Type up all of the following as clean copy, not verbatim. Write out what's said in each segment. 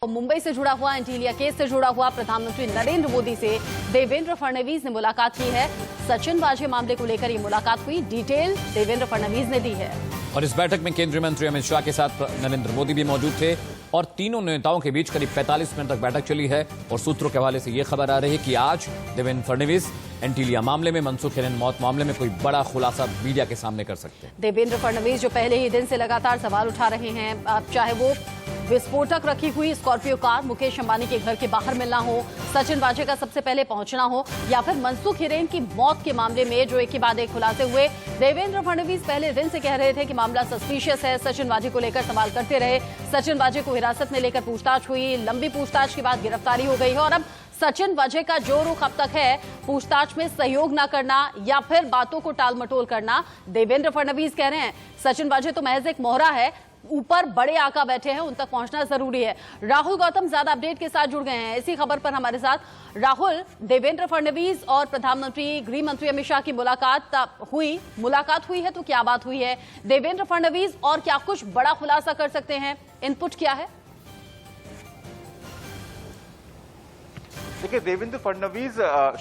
मुंबई से जुड़ा हुआ एंटीलिया केस से जुड़ा हुआ प्रधानमंत्री नरेंद्र मोदी से देवेंद्र फडणवीस ने मुलाकात की है। सचिन वाजे मामले को लेकर ये मुलाकात हुई। डिटेल देवेंद्र फडणवीस ने दी है। और इस बैठक में केंद्रीय मंत्री अमित शाह के साथ नरेंद्र मोदी भी मौजूद थे और तीनों नेताओं के बीच करीब 45 मिनट तक बैठक चली है। और सूत्रों के हवाले से यह खबर आ रही है कि आज देवेंद्र फडणवीस एंटीलिया मामले में, मनसुख हिरेन मौत मामले में कोई बड़ा खुलासा मीडिया के सामने कर सकते हैं। देवेंद्र फडणवीस जो पहले ही दिन से लगातार सवाल उठा रहे हैं, चाहे वो विस्फोटक रखी हुई स्कॉर्पियो कार मुकेश अंबानी के घर के बाहर मिलना हो, सचिन वाजे का सबसे पहले पहुंचना हो, या फिर मनसुख हिरेन की मौत के मामले में जो एक के बाद एक खुलासे हुए। देवेंद्र फडणवीस पहले दिन से कह रहे थे कि मामला सस्पिशियस है, सचिन वाजे को लेकर सवाल करते रहे। सचिन वाजे को हिरासत में लेकर पूछताछ हुई, लंबी पूछताछ के बाद गिरफ्तारी हो गई है। और अब सचिन वाजे का जो रुख अब तक है, पूछताछ में सहयोग न करना या फिर बातों को टाल मटोल करना। देवेंद्र फडणवीस कह रहे हैं सचिन वाजे तो महज एक मोहरा है, ऊपर बड़े आका बैठे हैं, उन तक पहुंचना जरूरी है। राहुल गौतम ज्यादा अपडेट के साथ जुड़ गए हैं इसी खबर पर हमारे साथ। राहुल, देवेंद्र फडणवीस और प्रधानमंत्री गृह मंत्री अमित शाह की मुलाकात हुई है तो क्या बात हुई है? देवेंद्र फडणवीस और क्या कुछ बड़ा खुलासा कर सकते हैं? इनपुट क्या है? देखिए, देवेंद्र फडणवीस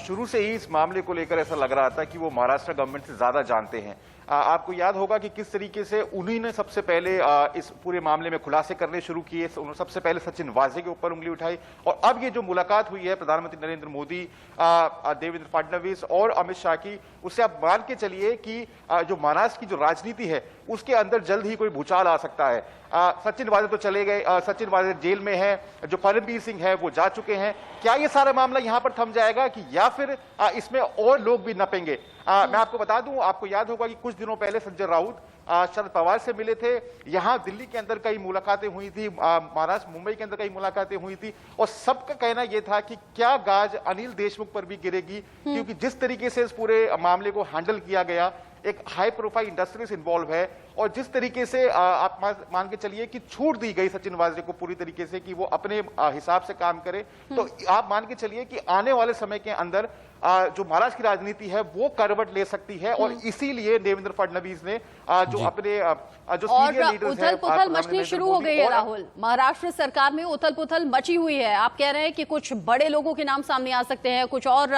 शुरू से ही इस मामले को लेकर ऐसा लग रहा था कि वो महाराष्ट्र गवर्नमेंट से ज्यादा जानते हैं। आपको याद होगा कि किस तरीके से उन्हीं ने सबसे पहले इस पूरे मामले में खुलासे करने शुरू किए। उन्होंने सबसे पहले सचिन वाजे के ऊपर उंगली उठाई और अब ये जो मुलाकात हुई है प्रधानमंत्री नरेंद्र मोदी, देवेंद्र फडणवीस और अमित शाह की, उससे आप मान के चलिए कि जो महाराष्ट्र की जो राजनीति है उसके अंदर जल्द ही कोई भूचाल आ सकता है। सचिन वाजे तो चले गए, सचिन वाजे जेल में है, जो परमबीर सिंह है वो जा चुके हैं। क्या ये सारा मामला यहां पर थम जाएगा कि या फिर इसमें और लोग भी नपेंगे? मैं आपको बता दूं, आपको याद होगा कि कुछ दिनों पहले संजय राउत शरद पवार से मिले थे। यहां दिल्ली के अंदर कई मुलाकातें हुई थी, महाराष्ट्र मुंबई के अंदर कई मुलाकातें हुई थी और सबका कहना यह था कि क्या गाज अनिल देशमुख पर भी गिरेगी, क्योंकि जिस तरीके से इस पूरे मामले को हैंडल किया गया, एक हाई प्रोफाइल इंडस्ट्रीज इन्वॉल्व है और जिस तरीके से आप मान के चलिए कि छूट दी गई सचिन वाजे को पूरी तरीके से कि वो अपने हिसाब से काम करे, तो आप मान के चलिए कि आने वाले समय के अंदर जो महाराष्ट्र की राजनीति है वो करवट ले सकती है। और इसीलिए देवेंद्र फडणवीस ने जो अपने जो सीनियर लीडर्स हैं, उथल-पुथल मचनी शुरू हो गई है। राहुल, महाराष्ट्र सरकार में उथल-पुथल मची हुई है। आप कह रहे हैं कि कुछ बड़े लोगों के नाम सामने आ सकते हैं, कुछ और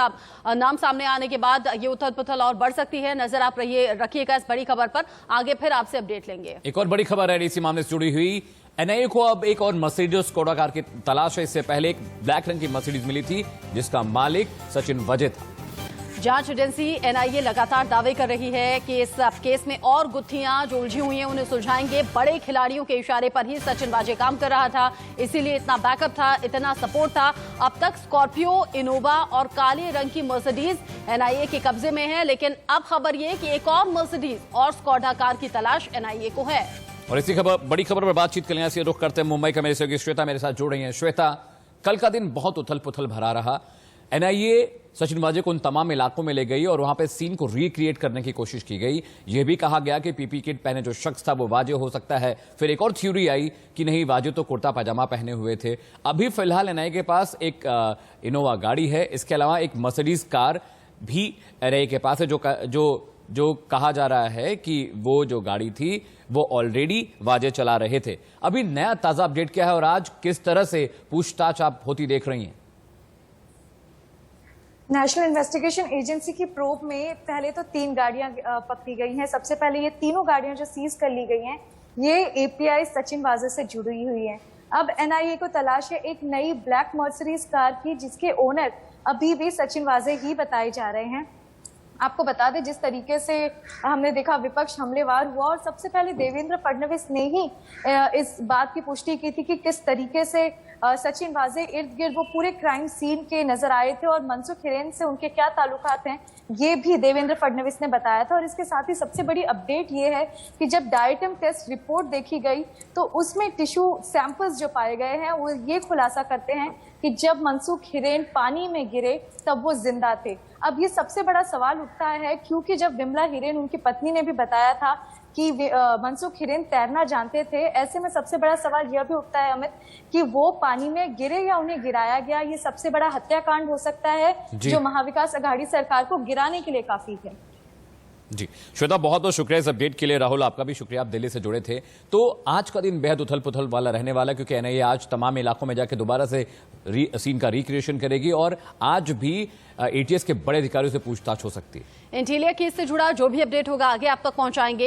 नाम सामने आने के बाद ये उथल-पुथल और बढ़ सकती है। नजर आप रखिएगा इस बड़ी खबर पर, आगे फिर आपसे अपडेट लेंगे। एक और बड़ी खबर है इसी मामले से जुड़ी हुई। एनआईए को अब एक और मर्सिडीज स्कोडा कार की तलाश है। इससे पहले एक ब्लैक रंग की मर्सिडीज मिली थी जिसका मालिक सचिन वाजे था। जांच एजेंसी एनआईए लगातार दावे कर रही है कि इस केस में और गुत्थियां जो उलझी हुई हैं उन्हें सुलझाएंगे। बड़े खिलाड़ियों के इशारे पर ही सचिन वाजे काम कर रहा था, इसीलिए इतना बैकअप था, इतना सपोर्ट था। अब तक स्कॉर्पियो, इनोवा और काले रंग की मर्सिडीज एनआईए के कब्जे में है, लेकिन अब खबर यह कि एक और मर्सिडीज और स्कोडा कार की तलाश एनआईए को है। और इसी बड़ी खबर पर बातचीत के लिए रुख करते हैं मुंबई का मेरे सहयोगी श्वेता मेरे साथ जुड़ रही हैं। श्वेता, कल का दिन बहुत उथल पुथल भरा रहा। एनआईए सचिन वाजे को उन तमाम इलाकों में ले गई और वहां पे सीन को रिक्रिएट करने की कोशिश की गई। यह भी कहा गया कि पीपी किट पहने जो शख्स था वो वाजे हो सकता है। फिर एक और थ्योरी आई कि नहीं, वाजे तो कुर्ता पजामा पहने हुए थे। अभी फिलहाल एनआईए के पास एक इनोवा गाड़ी है, इसके अलावा एक मर्सिडीज कार भी एनआईए के पास है जो कहा जा रहा है कि वो जो गाड़ी थी वो ऑलरेडी वाजे चला रहे थे। अभी नया ताजा अपडेट क्या है और आज किस तरह से पूछताछ आप होती देख रही हैं? नेशनल इन्वेस्टिगेशन एजेंसी की प्रोब में पहले तो 3 गाड़ियां पकड़ी गई हैं। सबसे पहले ये तीनों गाड़ियां जो सीज कर ली गई हैं, ये एपीआई सचिन वाजे से जुड़ी हुई हैं। अब एनआईए को तलाश है एक नई ब्लैक मर्सिडीज कार की, जिसके ओनर अभी भी सचिन वाजे ही बताए जा रहे हैं। आपको बता दें, जिस तरीके से हमने देखा विपक्ष हमलेवार हुआ और सबसे पहले देवेंद्र फडणवीस ने ही इस बात की पुष्टि की थी कि किस तरीके से सचिन वाजे इर्द गिर्द वो पूरे क्राइम सीन के नजर आए थे और मनसुख हिरेन से उनके क्या ताल्लुकात हैं, ये भी देवेंद्र फडणवीस ने बताया था। और इसके साथ ही सबसे बड़ी अपडेट ये है कि जब डाइटम टेस्ट रिपोर्ट देखी गई तो उसमें टिश्यू सैंपल्स जो पाए गए हैं वो ये खुलासा करते हैं कि जब मनसुख हिरेन पानी में गिरे तब वो जिंदा थे। अब ये सबसे बड़ा सवाल उठता है, क्योंकि जब विमला हिरेन, उनकी पत्नी, ने भी बताया था कि मनसुख हिरेन तैरना जानते थे, ऐसे में सबसे बड़ा सवाल यह भी उठता है अमित कि वो पानी में गिरे या उन्हें गिराया गया। ये सबसे बड़ा हत्याकांड हो सकता है जो महाविकास अघाड़ी सरकार को गिराने के लिए काफी है। जी श्वेता, बहुत बहुत शुक्रिया इस अपडेट के लिए। राहुल, आपका भी शुक्रिया, आप दिल्ली से जुड़े थे। तो आज का दिन बेहद उथल पुथल वाला रहने वाला, क्योंकि एनआईए आज तमाम इलाकों में जाकर दोबारा से सीन का रिक्रिएशन करेगी और आज भी एटीएस के बड़े अधिकारियों से पूछताछ हो सकती है। इंटीलिया केस से जुड़ा जो भी अपडेट होगा आगे आप तक पहुंचाएंगे।